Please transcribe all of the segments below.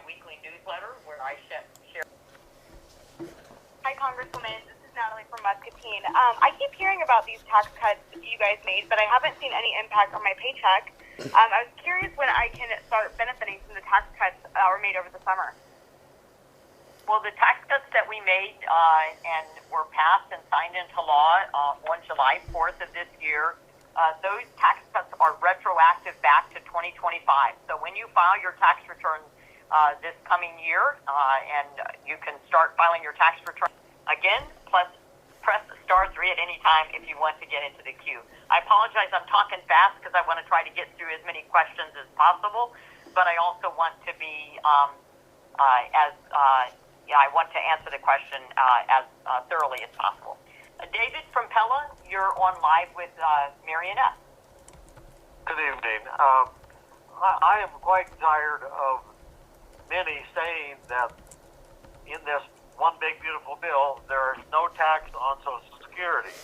weekly newsletter where I share. Hi, Congresswoman. This is Natalie from Muscatine. I keep hearing about these tax cuts you guys made, but I haven't seen any impact on my paycheck. I was curious when I can start benefiting from the tax cuts that were made over the summer. Well, the tax cuts that we made and were passed and signed into law on July 4th of this year, those tax cuts are retroactive back to 2025. So when you file your tax return this coming year, and you can start filing your tax return again, plus press star 3 at any time if you want to get into the queue. I apologize, I'm talking fast because I want to try to get through as many questions as possible, but I also want to be I want to answer the question as thoroughly as possible. David from Pella, you're on live with Mariannette. Good evening. I am quite tired of many saying that in this one big beautiful bill, there is no tax on Social Security.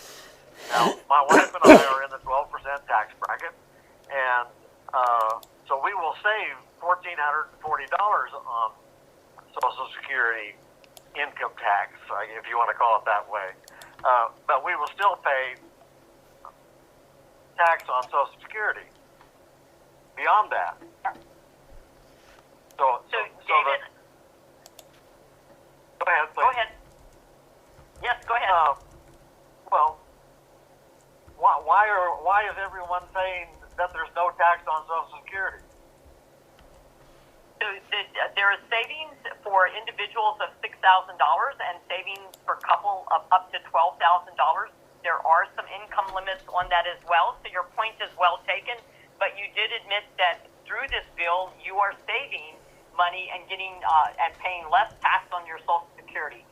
Now, my wife and I are in the 12% tax bracket, and so we will save $1,440 on Social Security income tax, if you want to call it that way. But we will still pay tax on Social Security beyond that. So David, go ahead, please. Go ahead. Yes, go ahead. Well, why is everyone saying that there's no tax on Social Security? So there is savings for individuals of $6,000 and savings for a couple of up to $12,000. There are some income limits on that as well, so your point is well taken. But you did admit that through this bill, you are saving money and getting and paying less tax on your Social Security.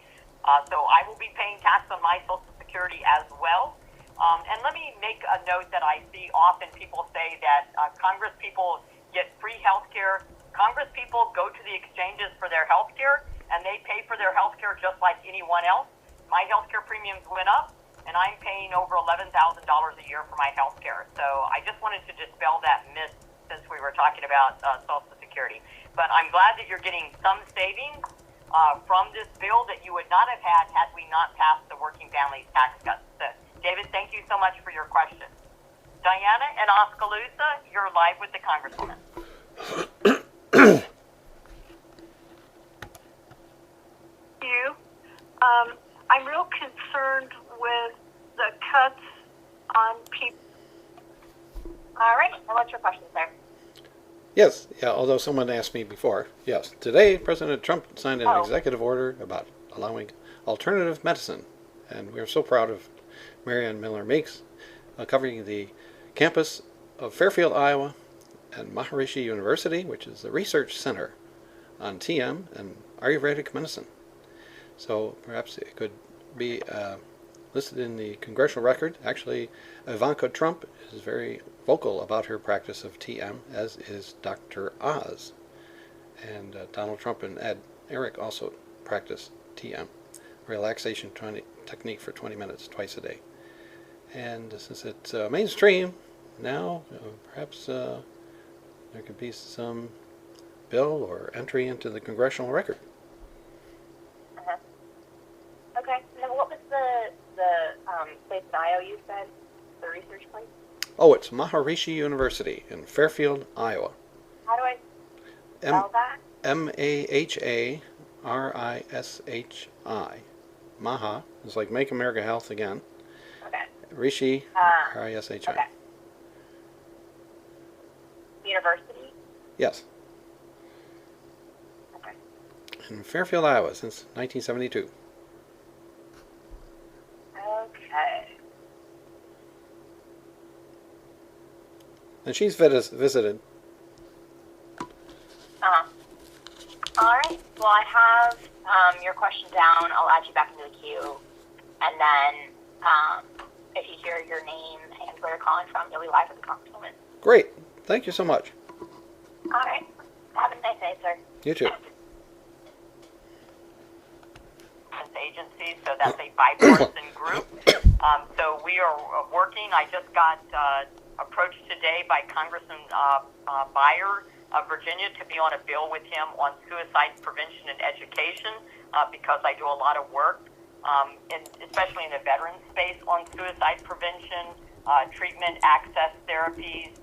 So I will be paying tax on my Social Security as well. And let me make a note that I see often people say that Congress people get free health care. Congress people go to the exchanges for their health care, and they pay for their health care just like anyone else. My health care premiums went up, and I'm paying over $11,000 a year for my health care. So I just wanted to dispel that myth since we were talking about Social Security. But I'm glad that you're getting some savings from this bill that you would not have had we not passed the Working Families Tax Cuts. So, David, thank you so much for your question. Diana in Oskaloosa, you're live with the Congresswoman. I'm real concerned with the cuts on people. All right. And what's your question, sir? Yes, although someone asked me before. Yes, today President Trump signed an executive order about allowing alternative medicine. And we're so proud of Mariannette Miller-Meeks covering the campus of Fairfield, Iowa, and Maharishi University, which is the research center on TM and Ayurvedic medicine. So perhaps it could be listed in the congressional record. Actually, Ivanka Trump is very vocal about her practice of TM, as is Dr. Oz. And Donald Trump and Eric also practice TM, relaxation technique for 20 minutes twice a day. And since it's mainstream now, perhaps there could be some bill or entry into the congressional record. Okay. And then what was the place in Iowa you said, the research place? Oh, it's Maharishi University in Fairfield, Iowa. How do I spell that? Maharishi. Maha is like Make America Health Again. Okay. Rishi, Rishi. Okay. University? Yes. Okay. In Fairfield, Iowa since 1972. Okay. And she's visited. All right. Well, I have your question down. I'll add you back into the queue. And then if you hear your name and where you're calling from, you'll be live with the Congresswoman. Great. Thank you so much. All right. Have a nice day, sir. You too. Agency, so that's a bipartisan group. So we are working. I just got approached today by Congressman Byer of Virginia to be on a bill with him on suicide prevention and education because I do a lot of work, especially in the veteran space on suicide prevention, treatment, access therapies.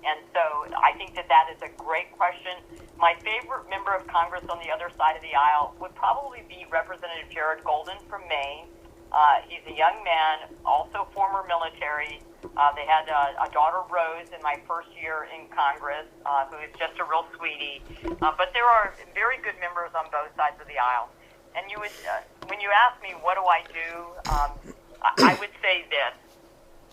And so I think that that is a great question. My favorite member of Congress on the other side of the aisle would probably be Representative Jared Golden from Maine. He's a young man, also former military. They had a daughter, Rose, in my first year in Congress, who is just a real sweetie. But there are very good members on both sides of the aisle. And you would, when you ask me what do I do, I would say this.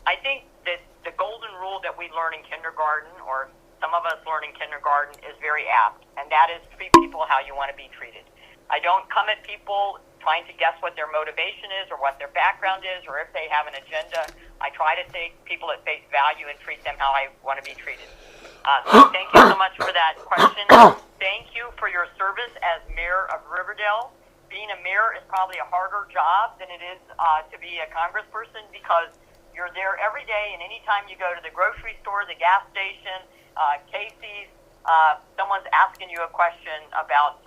I think that the golden rule that we learn in kindergarten, or some of us learn in kindergarten, is very apt, and that is treat people how you want to be treated. I don't come at people trying to guess what their motivation is or what their background is or if they have an agenda. I try to take people at face value and treat them how I want to be treated. So thank you so much for that question. Thank you for your service as mayor of Riverdale. Being a mayor is probably a harder job than it is to be a congressperson because you're there every day, and anytime you go to the grocery store, the gas station, Casey's, someone's asking you a question about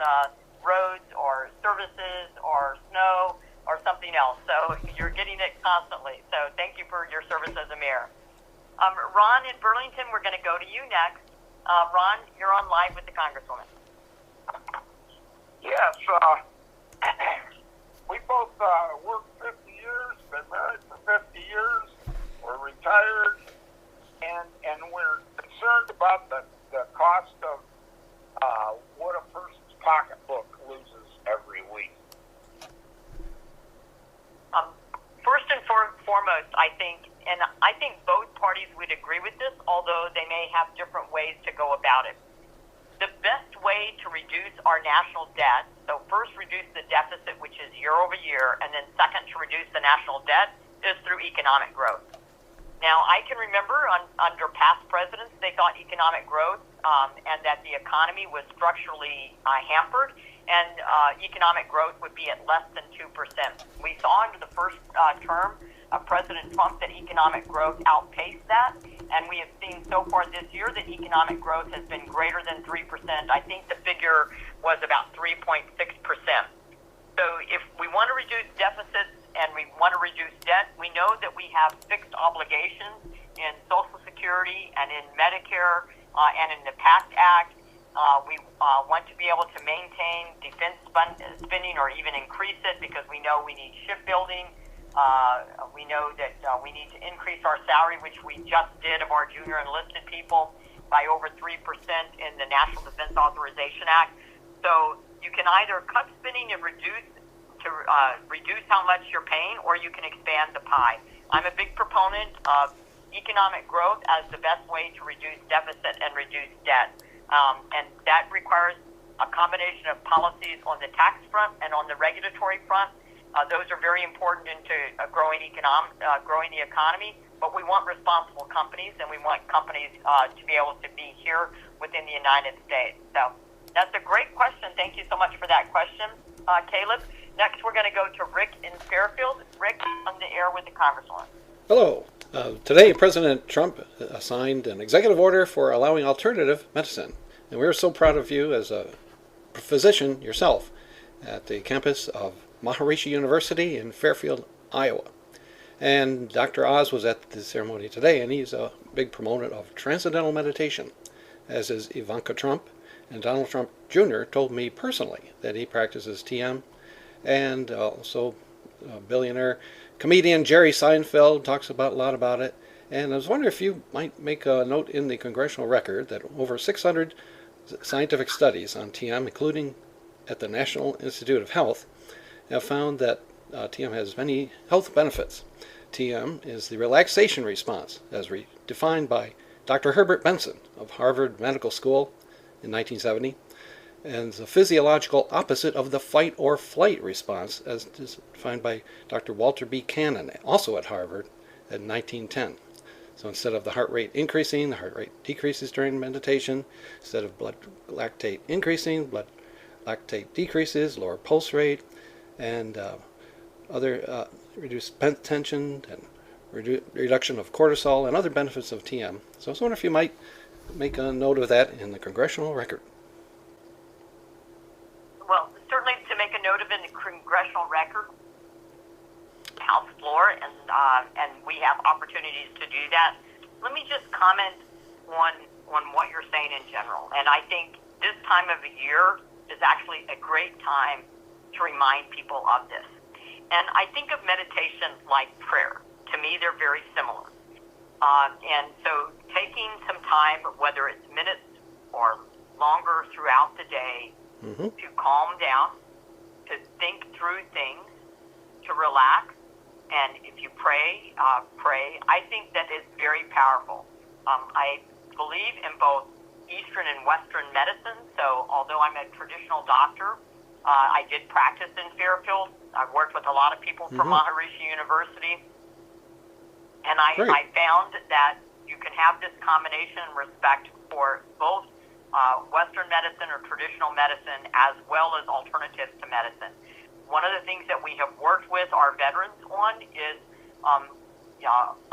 roads or services or snow or something else. So you're getting it constantly. So thank you for your service as a mayor. Ron in Burlington, we're going to go to you next. Ron, you're on live with the Congresswoman. Yes, we both worked 50 years, been married for 50 years. We're retired, and we're concerned about the cost of what a person's pocketbook loses every week. First and foremost, I think both parties would agree with this, although they may have different ways to go about it. The best way to reduce our national debt, so first reduce the deficit, which is year over year, and then second to reduce the national debt, is through economic growth. Now, I can remember under past presidents, they thought economic growth and that the economy was structurally hampered, and economic growth would be at less than 2%. We saw under the first term of President Trump that economic growth outpaced that, and we have seen so far this year that economic growth has been greater than 3%. I think the figure was about 3.6%. So if we want to reduce deficits and we want to reduce debt, we know that we have fixed obligations in Social Security and in Medicare and in the PACT Act. We want to be able to maintain defense spending or even increase it because we know we need shipbuilding. We know that we need to increase our salary, which we just did of our junior enlisted people by over 3% in the National Defense Authorization Act. So you can either cut spending and reduce how much you're paying, or you can expand the pie. I'm a big proponent of economic growth as the best way to reduce deficit and reduce debt. And that requires a combination of policies on the tax front and on the regulatory front. Those are very important into growing the economy. But we want responsible companies, and we want companies to be able to be here within the United States. So that's a great question. Thank you so much for that question, Caleb. Next, we're going to go to Rick in Fairfield. Rick, on the air with the Congresswoman. Hello. Today, President Trump signed an executive order for allowing alternative medicine. And we're so proud of you as a physician yourself at the campus of Maharishi University in Fairfield, Iowa. And Dr. Oz was at the ceremony today, and he's a big proponent of Transcendental Meditation, as is Ivanka Trump. And Donald Trump Jr. told me personally that he practices TM, and also billionaire comedian Jerry Seinfeld talks a lot about it. And I was wondering if you might make a note in the congressional record that over 600 scientific studies on TM, including at the National Institute of Health, have found that TM has many health benefits. TM is the relaxation response, as defined by Dr. Herbert Benson of Harvard Medical School in 1970, and the physiological opposite of the fight or flight response, as defined by Dr. Walter B. Cannon, also at Harvard, in 1910. So instead of the heart rate increasing, the heart rate decreases during meditation. Instead of blood lactate increasing, blood lactate decreases, lower pulse rate, and other reduced tension and reduction of cortisol, and other benefits of TM. So I was wondering if you might make a note of that in the congressional record. Well, certainly to make a note of it in the congressional record, House floor, and we have opportunities to do that. Let me just comment on what you're saying in general. And I think this time of the year is actually a great time to remind people of this. And I think of meditation like prayer. To me, they're very similar. And so taking some time, whether it's minutes or longer throughout the day, to calm down, to think through things, to relax, and if you pray, pray. I think that is very powerful. I believe in both Eastern and Western medicine, so although I'm a traditional doctor, I did practice in Fairfield. I've worked with a lot of people from Maharishi University, and I found that you can have this combination and respect for both Western medicine or traditional medicine as well as alternatives to medicine. One of the things that we have worked with our veterans on is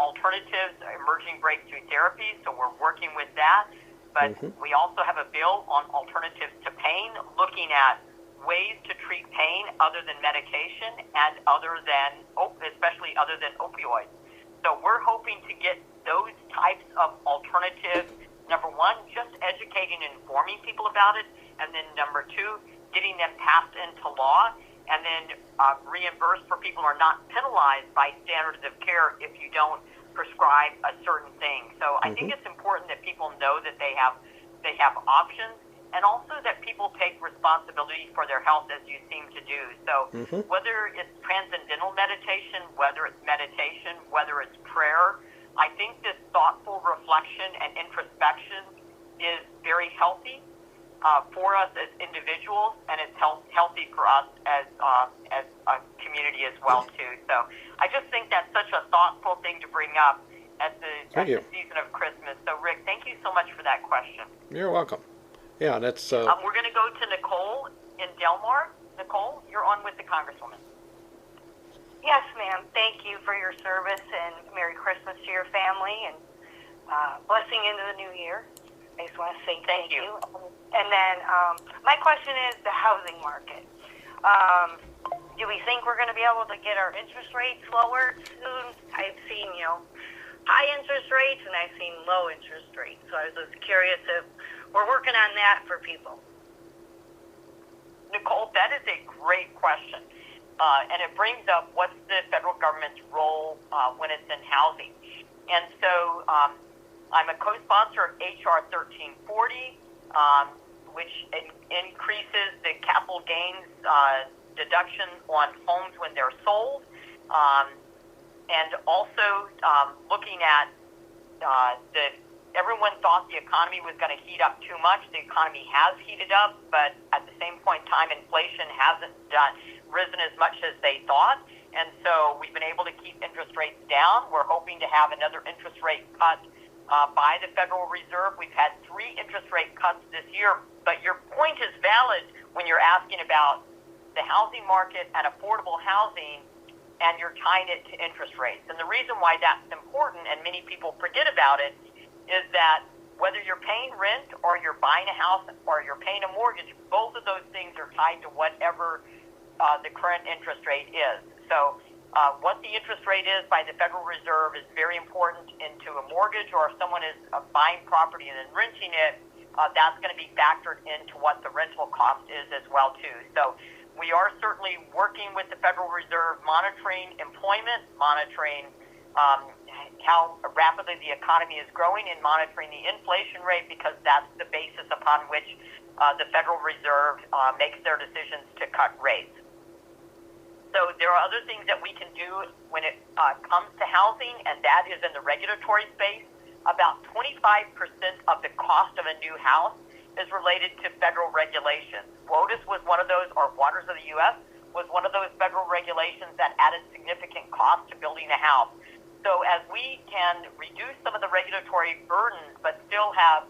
alternatives, emerging breakthrough therapies, so we're working with that. But we also have a bill on alternatives to pain, looking at ways to treat pain other than medication and especially other than opioids. So we're hoping to get those types of alternatives, number one, just educating and informing people about it, and then number two, getting them passed into law, and then reimbursed for people who are not penalized by standards of care if you don't prescribe a certain thing. So I think it's important that people know that they have options, and also that people take responsibility for their health as you seem to do. So whether it's transcendental meditation, whether it's meditation, whether it's prayer, I think this thoughtful reflection and introspection is very healthy for us as individuals, and it's healthy for us as a community as well too. So I just think that's such a thoughtful thing to bring up at the season of Christmas. So Rick, thank you so much for that question. You're welcome. Yeah, that's. We're going to go to Nicole in Delmar. Nicole, you're on with the Congresswoman. Yes, ma'am. Thank you for your service, and Merry Christmas to your family, and blessing into the new year. I just want to say thank you. And then my question is the housing market. Do we think we're going to be able to get our interest rates lower soon? I've seen, high interest rates, and I've seen low interest rates. So I was just curious if we're working on that for people. Nicole, that is a great question. And it brings up what's the federal government's role when it's in housing. And so I'm a co-sponsor of H.R. 1340, which increases the capital gains deduction on homes when they're sold, and also looking at everyone thought the economy was going to heat up too much. The economy has heated up, but at the same point in time, inflation hasn't risen as much as they thought. And so we've been able to keep interest rates down. We're hoping to have another interest rate cut by the Federal Reserve. We've had 3 interest rate cuts this year. But your point is valid when you're asking about the housing market and affordable housing, and you're tying it to interest rates. And the reason why that's important, and many people forget about it, is that whether you're paying rent or you're buying a house or you're paying a mortgage, both of those things are tied to whatever the current interest rate is. So what the interest rate is by the Federal Reserve is very important into a mortgage, or if someone is buying property and then renting it, that's going to be factored into what the rental cost is as well too. So we are certainly working with the Federal Reserve, monitoring employment, monitoring how rapidly the economy is growing, and monitoring the inflation rate, because that's the basis upon which the Federal Reserve makes their decisions to cut rates. So there are other things that we can do when it comes to housing, and that is in the regulatory space. About 25% of the cost of a new house is related to federal regulations. WOTUS was one of those, or Waters of the U.S. was one of those federal regulations that added significant cost to building a house. So as we can reduce some of the regulatory burdens, but still have,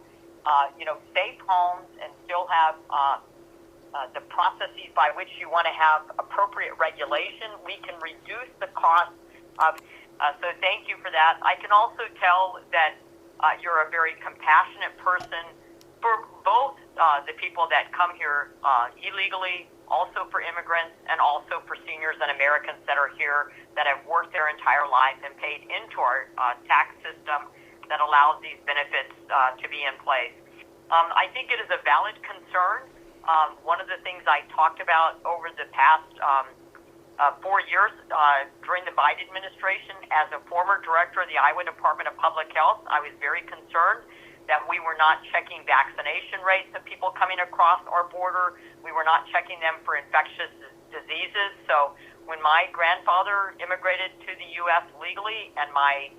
safe homes, and still have the processes by which you want to have appropriate regulation, we can reduce the cost of So thank you for that. I can also tell that you're a very compassionate person for both the people that come here illegally, also for immigrants, and also for seniors and Americans that are here that have worked their entire lives and paid into our tax system that allows these benefits to be in place. I think it is a valid concern. One of the things I talked about over the past 4 years during the Biden administration as a former director of the Iowa Department of Public Health, I was very concerned that we were not checking vaccination rates of people coming across our border. We were not checking them for infectious diseases. So when my grandfather immigrated to the U.S. legally and my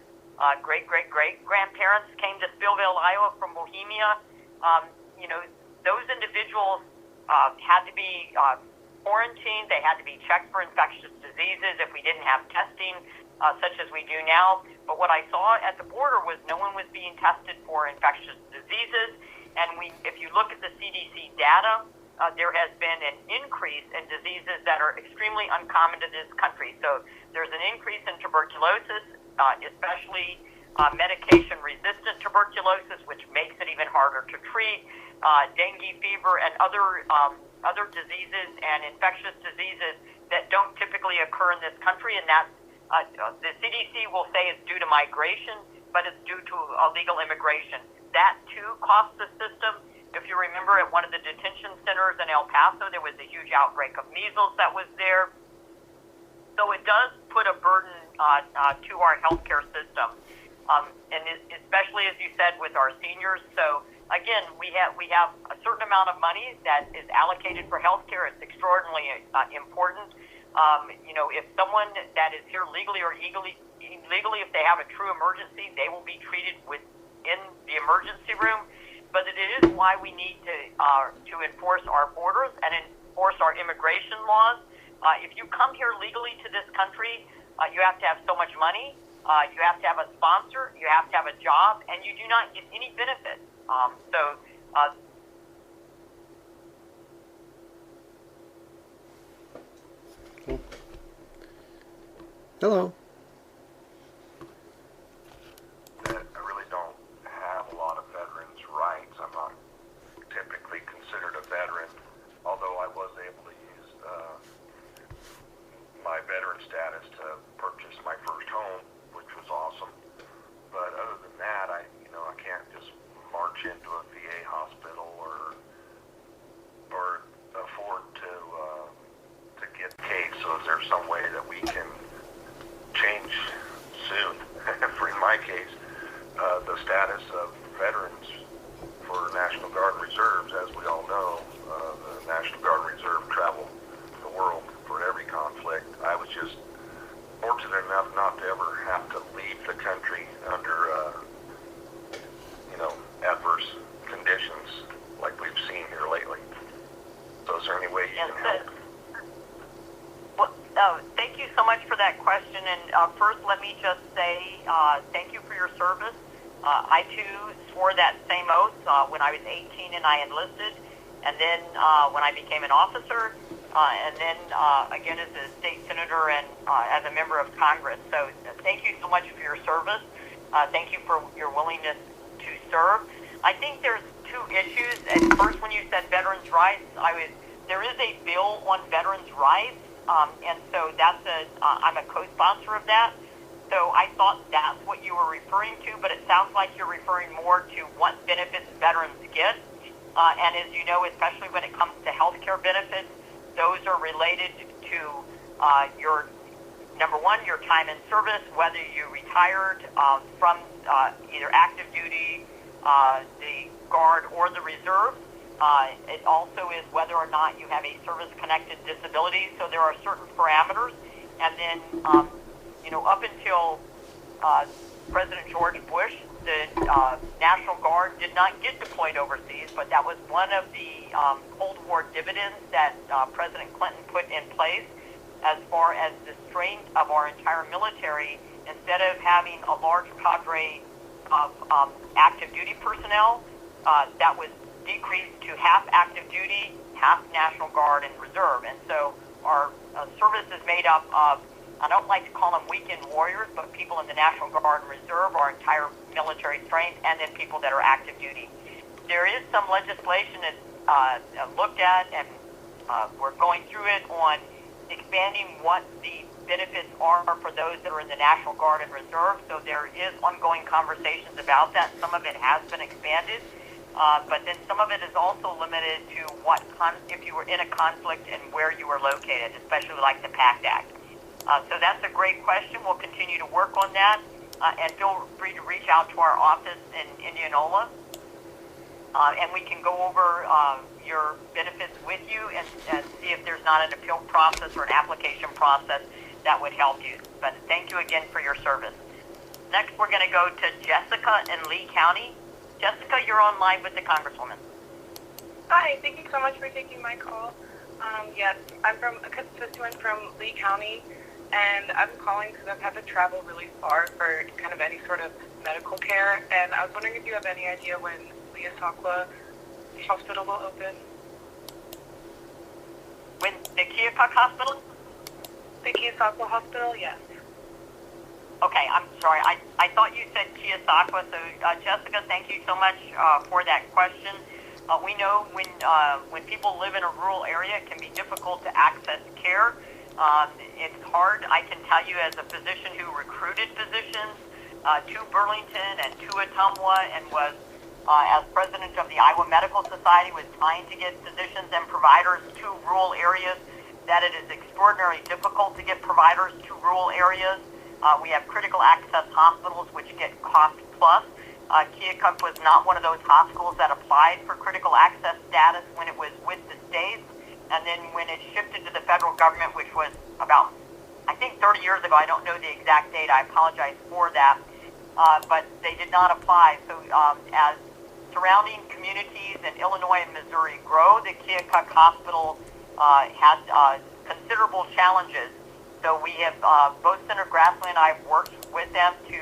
great-great-great-grandparents came to Spillville, Iowa from Bohemia, those individuals had to be quarantined. They had to be checked for infectious diseases if we didn't have testing such as we do now. But what I saw at the border was no one was being tested for infectious diseases. And if you look at the CDC data, there has been an increase in diseases that are extremely uncommon to this country. So there's an increase in tuberculosis, especially medication-resistant tuberculosis, which makes it even harder to treat, dengue fever, and other diseases and infectious diseases that don't typically occur in this country, and that's the CDC will say it's due to migration, but it's due to illegal immigration. That, too, costs the system. If you remember, at one of the detention centers in El Paso, there was a huge outbreak of measles that was there. So it does put a burden to our healthcare system, and especially, as you said, with our seniors. So, again, we have a certain amount of money that is allocated for healthcare. It's extraordinarily important. If someone that is here legally or illegally, if they have a true emergency, they will be treated within the emergency room. But it is why we need to enforce our borders and enforce our immigration laws. If you come here legally to this country, you have to have so much money, you have to have a sponsor, you have to have a job, and you do not get any benefits. Hello. That I really don't have a lot of veterans' rights. I'm not typically considered a veteran, although I was able to use my veteran status to purchase my first home, which was awesome. But other than that, I can't just march into a VA hospital or afford to get paid. So is there some way that we can change soon? For in my case, the status of veterans for National Guard and Reserves, as we all know, the National Guard and Reserve travel the world for every conflict. I was just fortunate enough not to ever have to leave the country under adverse conditions like we've seen here lately. So is there any way you can help? Well, thank you so much for that question. And first, let me just say thank you for your service. I, too, swore that same oath when I was 18 and I enlisted, and then when I became an officer, and then again as a state senator and as a member of Congress. So thank you so much for your service. Thank you for your willingness to serve. I think there's two issues. And first, when you said veterans' rights, there is a bill on veterans' rights. And so I'm a co-sponsor of that. So I thought that's what you were referring to, but it sounds like you're referring more to what benefits veterans get. And as you know, especially when it comes to health care benefits, those are related to your, number one, your time in service, whether you retired from either active duty, the Guard, or the Reserve. It also is whether or not you have a service-connected disability. So there are certain parameters. And then, up until President George Bush, the National Guard did not get deployed overseas, but that was one of the Cold War dividends that President Clinton put in place as far as the strength of our entire military. Instead of having a large cadre of active duty personnel, that was decreased to half active duty, half National Guard and Reserve. And so our service is made up of I don't like to call them weekend warriors, but people in the National Guard and Reserve, our entire military strength, and then people that are active duty. There is some legislation that's looked at, and we're going through it on expanding what the benefits are for those that are in the National Guard and Reserve. So there is ongoing conversations about that. Some of it has been expanded, but then some of it is also limited to if you were in a conflict and where you were located, especially like the PACT Act. So that's a great question. We'll continue to work on that, and feel free to reach out to our office in Indianola, and we can go over your benefits with you and see if there's not an appeal process or an application process that would help you. But thank you again for your service. Next, we're going to go to Jessica in Lee County. Jessica, you're on live with the Congresswoman. Hi, thank you so much for taking my call. Yes, I'm a constituent from Lee County, and I'm calling because I've had to travel really far for kind of any sort of medical care, and I was wondering if you have any idea when Keosauqua Hospital will open. When the Keokuk Hospital? The Keosauqua Hospital, yes. Okay, I'm sorry. I thought you said Keosauqua, so Jessica, thank you so much for that question. We know when people live in a rural area, it can be difficult to access care. It's hard. I can tell you as a physician who recruited physicians to Burlington and to Ottumwa, and was, as president of the Iowa Medical Society, was trying to get physicians and providers to rural areas, that it is extraordinarily difficult to get providers to rural areas. We have critical access hospitals which get cost plus. Keokuk was not one of those hospitals that applied for critical access status when it was with the states. And then when it shifted to the federal government, which was about, I think, 30 years ago, I don't know the exact date, I apologize for that, but they did not apply. So as surrounding communities in Illinois and Missouri grow, the Keokuk Hospital has considerable challenges. So we have, both Senator Grassley and I have worked with them to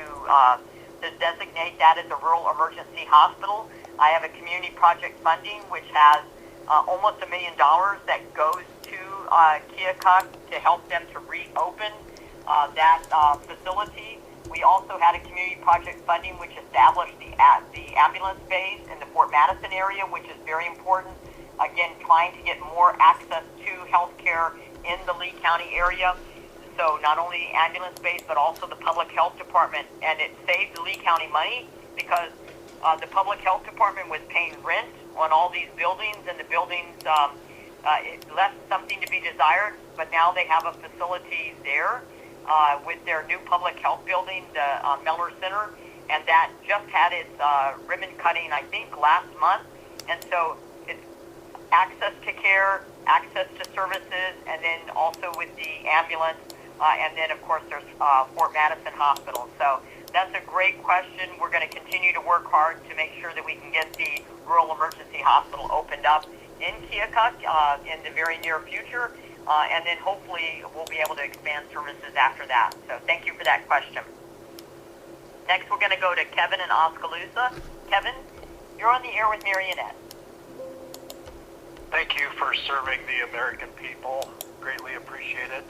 designate that as a rural emergency hospital. I have a community project funding which has almost $1 million that goes to Keokuk to help them to reopen that facility. We also had a community project funding which established the ambulance base in the Fort Madison area, which is very important. Again, trying to get more access to health care in the Lee County area. So not only the ambulance base, but also the public health department. And it saved the Lee County money because the public health department was paying rent on all these buildings, and the buildings it left something to be desired. But now they have a facility there with their new public health building, the Miller Center, and that just had its ribbon cutting, I think, last month. And so it's access to care, access to services, and then also with the ambulance. And then, of course, there's Fort Madison Hospital. So that's a great question. We're going to continue to work hard to make sure that we can get the rural emergency hospital opened up in Keokuk in the very near future. And then hopefully we'll be able to expand services after that. So thank you for that question. Next, we're going to go to Kevin in Oskaloosa. Kevin, you're on the air with Mariannette. Thank you for serving the American people. Greatly appreciate it.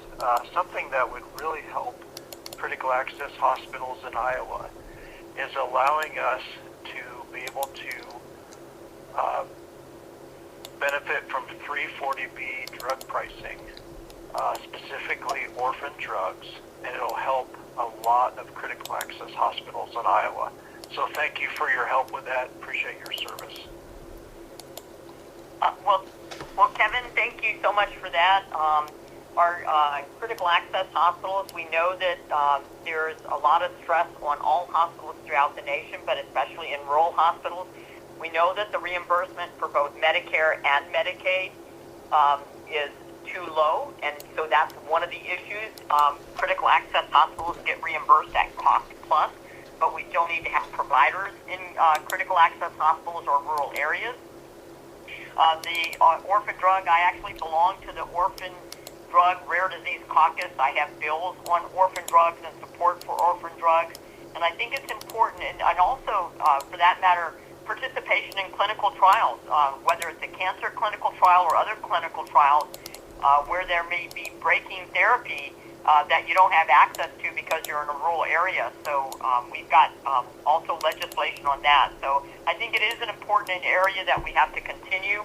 Something that would really help critical access hospitals in Iowa is allowing us to be able to benefit from 340B drug pricing, specifically orphan drugs, and it'll help a lot of critical access hospitals in Iowa. So thank you for your help with that. Appreciate your service. Well, Kevin, thank you so much for that. Our critical access hospitals, we know that there's a lot of stress on all hospitals throughout the nation, but especially in rural hospitals. We know that the reimbursement for both Medicare and Medicaid is too low, and so that's one of the issues. Critical access hospitals get reimbursed at cost plus, but we still need to have providers in critical access hospitals or rural areas. The orphan drug, I actually belong to the Orphan Drug Rare Disease Caucus. I have bills on orphan drugs and support for orphan drugs. And I think it's important, and also, for that matter, participation in clinical trials, whether it's a cancer clinical trial or other clinical trials where there may be breaking therapy, that you don't have access to because you're in a rural area. So we've got also legislation on that. So I think it is an important area that we have to continue.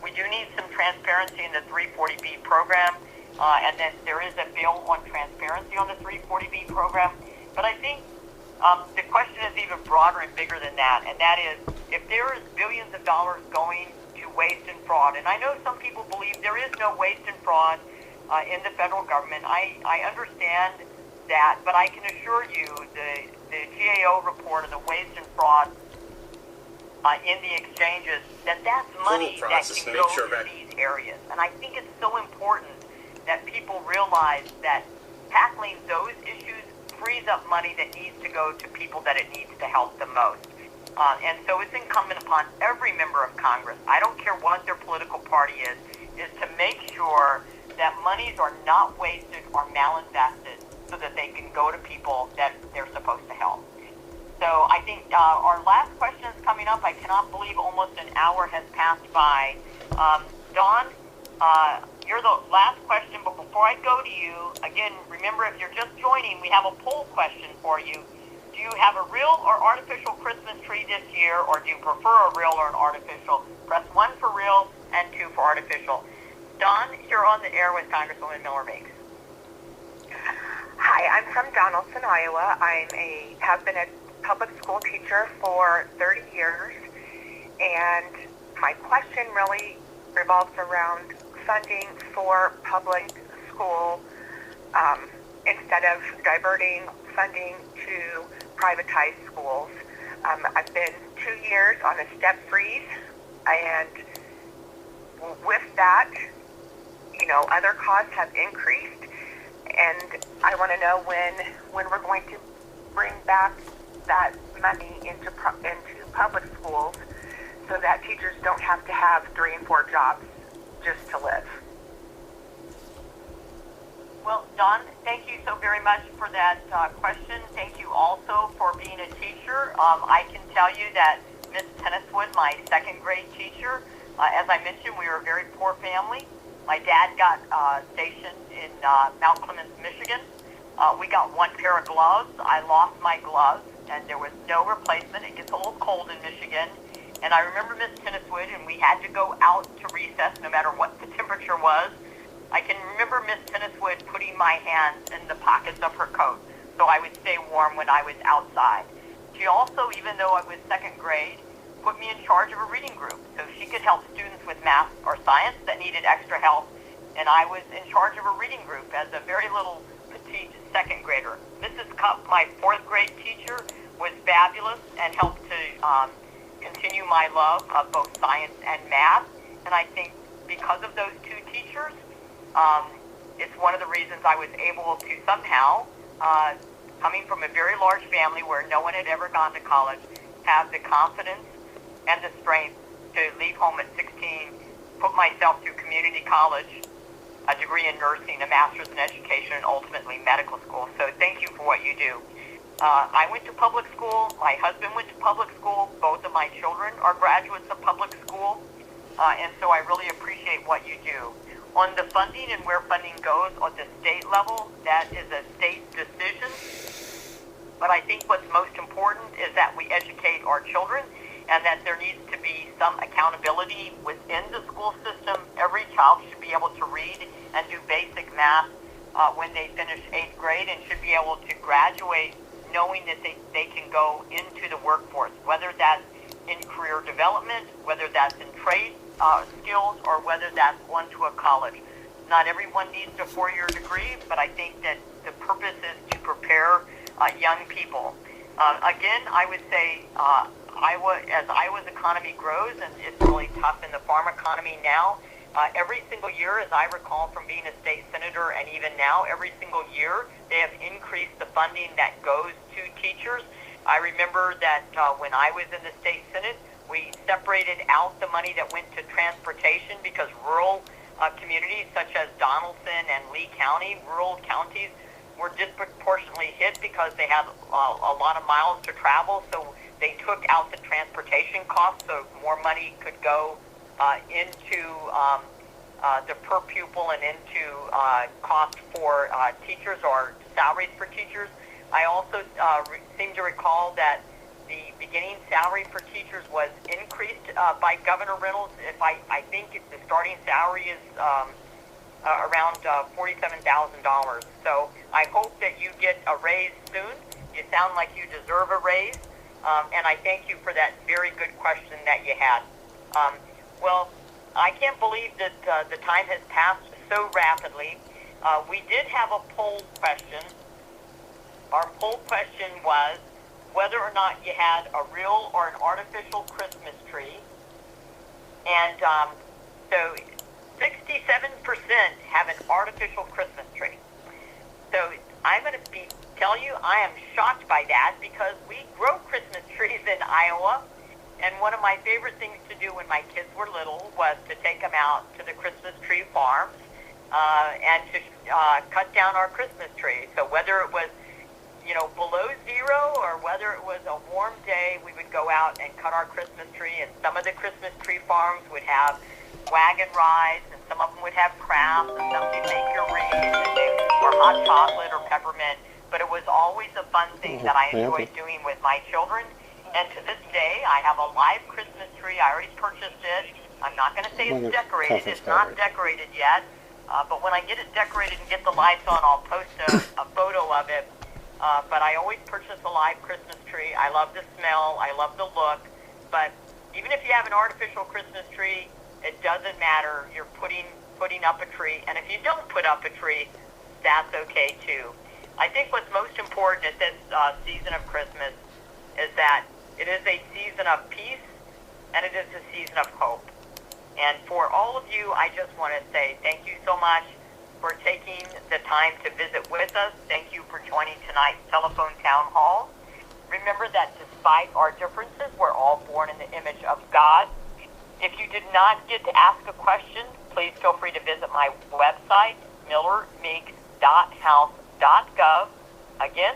We do need some transparency in the 340B program, and then there is a bill on transparency on the 340B program. But I think the question is even broader and bigger than that, and that is if there is billions of dollars going to waste and fraud, and I know some people believe there is no waste and fraud in the federal government. I understand that, but I can assure you the GAO report of the waste and fraud in the exchanges, that's money that can go to these areas. And I think it's so important that people realize that tackling those issues frees up money that needs to go to people that it needs to help the most. And so it's incumbent upon every member of Congress, I don't care what their political party is to make sure that monies are not wasted or malinvested so that they can go to people that they're supposed to help. So I think our last question is coming up. I cannot believe almost an hour has passed by. Dawn, you're the last question, but before I go to you, again, remember if you're just joining, we have a poll question for you. Do you have a real or artificial Christmas tree this year, or do you prefer a real or an artificial? Press 1 for real and 2 for artificial. Dawn, you're on the air with Congresswoman Miller-Meeks. Hi, I'm from Donaldson, Iowa. Have been a public school teacher for 30 years, and my question really revolves around funding for public school instead of diverting funding to privatized schools. I've been 2 years on a step freeze, and with that, other costs have increased, and I want to know when we're going to bring back that money into public schools so that teachers don't have to have 3 and 4 jobs just to live. Well, Dawn, thank you so very much for that question. Thank you also for being a teacher. I can tell you that Miss Tenniswood, my second grade teacher, as I mentioned, we were a very poor family. My dad got stationed in Mount Clemens, Michigan. We got 1 pair of gloves. I lost my gloves, and there was no replacement. It gets a little cold in Michigan. And I remember Miss Tenniswood, and we had to go out to recess no matter what the temperature was. I can remember Miss Tenniswood putting my hands in the pockets of her coat so I would stay warm when I was outside. She also, even though I was second grade, put me in charge of a reading group so she could help students with math or science that needed extra help. And I was in charge of a reading group as a very little petite second grader. Mrs. Cup, my 4th grade teacher, was fabulous and helped to continue my love of both science and math. And I think because of those 2 teachers, it's one of the reasons I was able to somehow, coming from a very large family where no one had ever gone to college, have the confidence and the strength to leave home at 16, put myself through community college, a degree in nursing, a master's in education, and ultimately medical school. So thank you for what you do. I went to public school. My husband went to public school. Both of my children are graduates of public school. And so I really appreciate what you do. On the funding and where funding goes on the state level, that is a state decision. But I think what's most important is that we educate our children and that there needs to be some accountability within the school system. Every child should be able to read and do basic math when they finish 8th grade and should be able to graduate knowing that they can go into the workforce, whether that's in career development, whether that's in trade skills, or whether that's going to a college. Not everyone needs a 4-year degree, but I think that the purpose is to prepare young people. Again, I would say as Iowa's economy grows, and it's really tough in the farm economy now, every single year, as I recall from being a state senator, and even now, every single year, they have increased the funding that goes to teachers. I remember that when I was in the state senate, we separated out the money that went to transportation because rural communities such as Donaldson and Lee County, rural counties, were disproportionately hit because they had a lot of miles to travel. So they took out the transportation costs so more money could go into the per pupil and into cost for teachers or salaries for teachers. I also seem to recall that the beginning salary for teachers was increased by Governor Reynolds. I think the starting salary is around $47,000. So I hope that you get a raise soon. You sound like you deserve a raise, and I thank you for that very good question that you had. Well, I can't believe that the time has passed so rapidly. We did have a poll question. Our poll question was whether or not you had a real or an artificial Christmas tree. And so 67% have an artificial Christmas tree. So I'm going to tell you I am shocked by that because we grow Christmas trees in Iowa. And one of my favorite things to do when my kids were little was to take them out to the Christmas tree farms and to cut down our Christmas tree. So whether it was, below zero or whether it was a warm day, we would go out and cut our Christmas tree. And some of the Christmas tree farms would have wagon rides, and some of them would have crafts, and some would make your wreath, or hot chocolate or peppermint. But it was always a fun thing that I enjoyed doing with my children. And to this day, I have a live Christmas tree. I already purchased it. I'm not going to say it's decorated. It's not decorated yet. But when I get it decorated and get the lights on, I'll post a photo of it. But I always purchase a live Christmas tree. I love the smell. I love the look. But even if you have an artificial Christmas tree, it doesn't matter. You're putting up a tree. And if you don't put up a tree, that's okay too. I think what's most important at this season of Christmas is that it is a season of peace and it is a season of hope. And for all of you, I just want to say thank you so much for taking the time to visit with us. Thank you for joining tonight's telephone town hall. Remember that despite our differences, we're all born in the image of God. If you did not get to ask a question, please feel free to visit my website, millermeeks.house.gov. Again,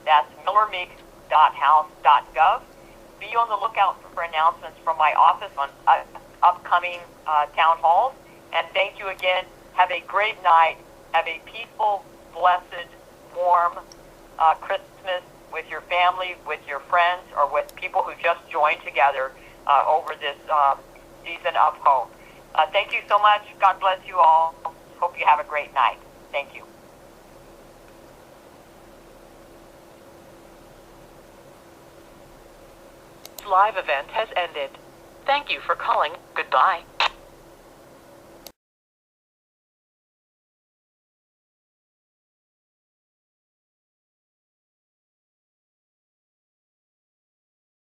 that's millermeeks.house.gov. Be on the lookout for announcements from my office on upcoming town halls. And thank you again. Have a great night. Have a peaceful, blessed, warm Christmas with your family, with your friends, or with people who just joined together over this season of hope. Thank you so much. God bless you all. Hope you have a great night. Thank you. This live event has ended. Thank you for calling. Goodbye.